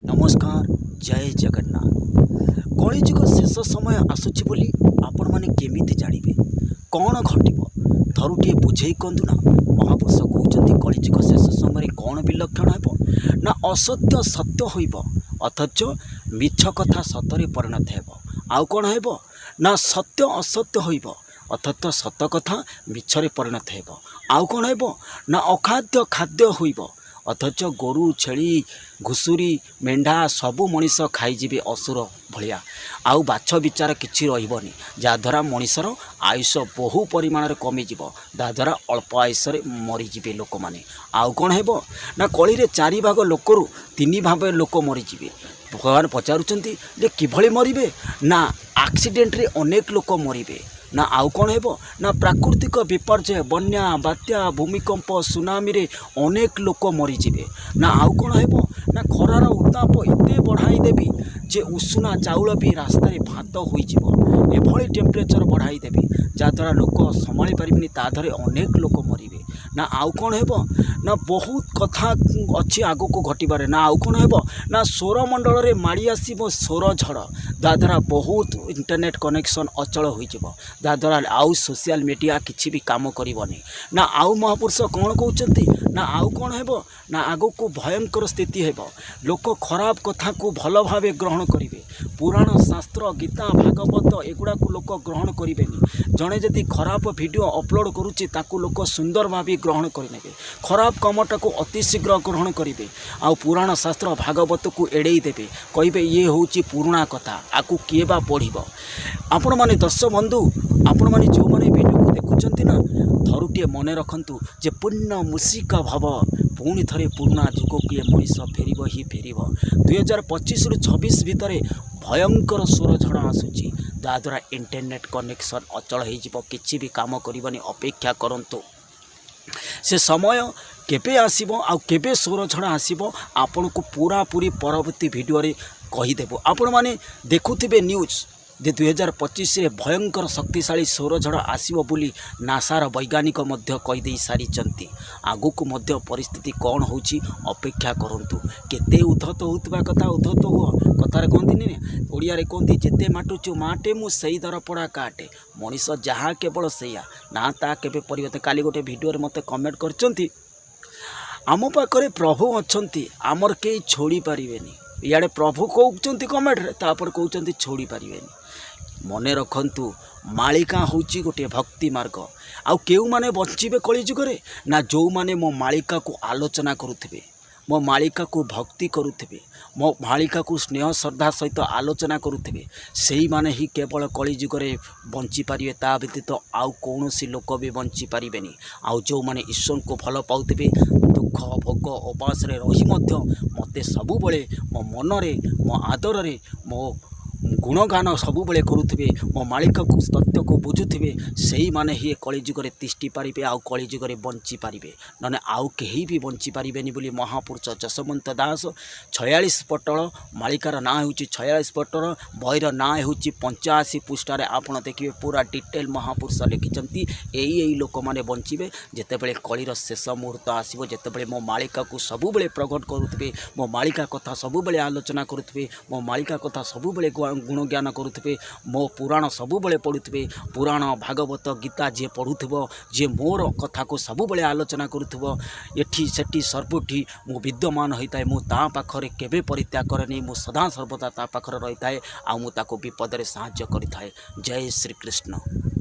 नमस्कार। जय जगन्नाथ। कलिजुग शेष समय आसुची बोली आपण माने केमिति जानिबे कौन घटिबो थरुटिए बुझेई कहतु ना। महापुरुष कहते कलिजुग शेष समय कौन विलक्षण हेबो ना असत्य सत्य होइबो अथच मिछ कथा सतरे परिणत हेबो। आउ कौन हेबो ना सत्य असत्य होइबो अथच सत कथा मिछरे परिणत हेबो। आउ कौन हेबो ना अखाद्य खाद्य होइबो अथच गोरु छेली घुषुरी मेंढा सबू मनीष खाईजिबे असुर भलिया। आउ बाछ विचार किछि रहिबनी जहाँद्वारा मनीषर आयुष बहु परिमाण कमिजिब जहाँद्वारा अल्प आयुषरे मरीजिबे लोक मैंने। आउ कौन हेबो ना कली रे चारि भाग लोकरु तीन भाग लोक मरीजिबे। भगवान पचारुचंती जे किभଳି मरिबे ना एक्सीडेंट रे अनेक लोक मरिबे ना। आउ कौन हेबो ना प्राकृतिक विपर्यय बन्या बात्या भूमिकंप सुनामी रे अनेक लोक मरीजिबे ना। आउ कौन हेबो ना खरार उत्ताप एते बढ़ाई देबी जे उषुना चाउल भी रास्ता रे भात होइजिबो। एभଳି टेम्परेचर बढ़ाई देबी जहाँद्वारा लोक संभाली पारिबेनी ताधरे अनेक लोक मरिबे ना। आउ कौन हेबो ना बहुत कथा अच्छी आगो को घटबारे ना। आउ कौन हेबो ना सौरमंडल रे माड़ी आसीबो सौर झड़ जहाँद्वारा बहुत इंटरनेट कनेक्शन अचल होइजिबो जहाँद्वारा आउ सोशल मीडिया किछि भी काम करिबनी ना। आउ महापुरुष कौन कहउचंती ना आउ कौन हेबो ना आगो को भयंकर स्थिति हेबो। लोक खराब कथा को भल भावे ग्रहण करिवे। पुराण शास्त्र गीता भागवत एगुड़ा को लोक ग्रहण करेनि। जड़े जदि खराब वीडियो अपलोड करुच्चे ताकू लोक सुंदर भाव ग्रहण करेंगे। खराब कमटा को अति शीघ्र ग्रहण करेंगे। आउ पुराण शास्त्र भागवत को एड़े देवे कहे ये हूँ पुराणा कथा आपको किए बा पढ़ो। आपण मैंने दर्शक बंधु आपण मैंने जो मैंने वीडियो को देखुंत ना थरुटे मन रखु जे पुण्य मूषिका भाव पुणी थे पुराणा जुग किए मनीष फेर ही फेर 2025 रु 26 भितर भयंकर स्वर झड़ आसूची जहाँद्वारा इंटरनेट कनेक्शन अचल हो भी काम करनी। अपेक्षा करंतु से समय केबे आसीबो आउ केबे स्वर झड़ आसीबो आपन को पूरा पूरी परवर्ती वीडियो रे कहीदेबो। आपण माने देखुथिबे न्यूज जे 2025 रे भयंकर शक्तिशाली सौर झड़ आसीबो बोली नासार वैज्ञानिक मध्य कहीदे सारी। आगु को मध्य परिस्थिति कौन होची अपेक्षा करंतु। केते उद्धत होतबा कथा उद्धत हो कथार कहती ओडिया रे कहती जेते माटुचु माटे मु सही दर पड़ा काटे मनीष जहाँ केवल सैया ना ता केबे परिवर्तन। काली गोटे वीडियो रे मते कमेंट करचंती आम पाखरे प्रभु अछंती आमर के छोड़ी पारिबेनी। इयाडे प्रभु कहउचंती कमेंट रे तापर कहउचंती छोड़ी पारिबेनी। मने रखंतु मालिका होची गोटे भक्ति मार्ग। आउ केउ माने बचिबे कलिजुगरे ना जो माने मो मालिका को आलोचना करुथिबे मो मालिका को भक्ति करुथिबे मो मालिका को स्नेह श्रद्धा सहित आलोचना करुथिबे सेही माने ही केवल कलिजुगरे बंची पारिबे। ता व्यतीत आउ कौनसी लोक भी बंची पारिबेनी। आउ जो माने ईश्वर को भल पाउथिबे दुख भोग उपास रे रही मध्य मते सबुबले मो मनरे मो आदर मो गुणगान सबुबले करुथिबे मो मालिका को तथ्य को बुझुथिबे सेही माने ही कलिजुगरे तिष्टि पारिबे आउ कलिजुगरे बंची पारिबे नने आउ केही भी बंची पारिबेनी बोली महापुरुष जशवंत दास 46 पटल मालिकार ना होची 46 पटल बहिर ना होची 85 पृष्ठार आपण देखिबे पूरा डिटेल महापुरुष लिखिचंती। एई लोक माने बंचीबे जेतेबेले कलिर शेष मुहूर्त आसीबो जेतेबेले मो मालिका को सबुबले प्रकट करुथिबे मो मालिका कथा सबुबले आलोचना करुथिबे मो मालिका कथा सबुबले गुण ज्ञान करुथिबे मो पुराण सबुबले पढ़ुथिबे पुराण भागवत गीता जे पढ़ुथिबो जे मोर कथा को सबुबले आलोचना करुथिबो एठी सेठी सर्वठी मु विद्यमान होइताए मु ता पाखरे केबे परित्याग करेनी मु सदा सर्वदा ता पाखरे रहिताए आ मु ताको विपद रे साहाय्य करिताए। जय श्री कृष्ण।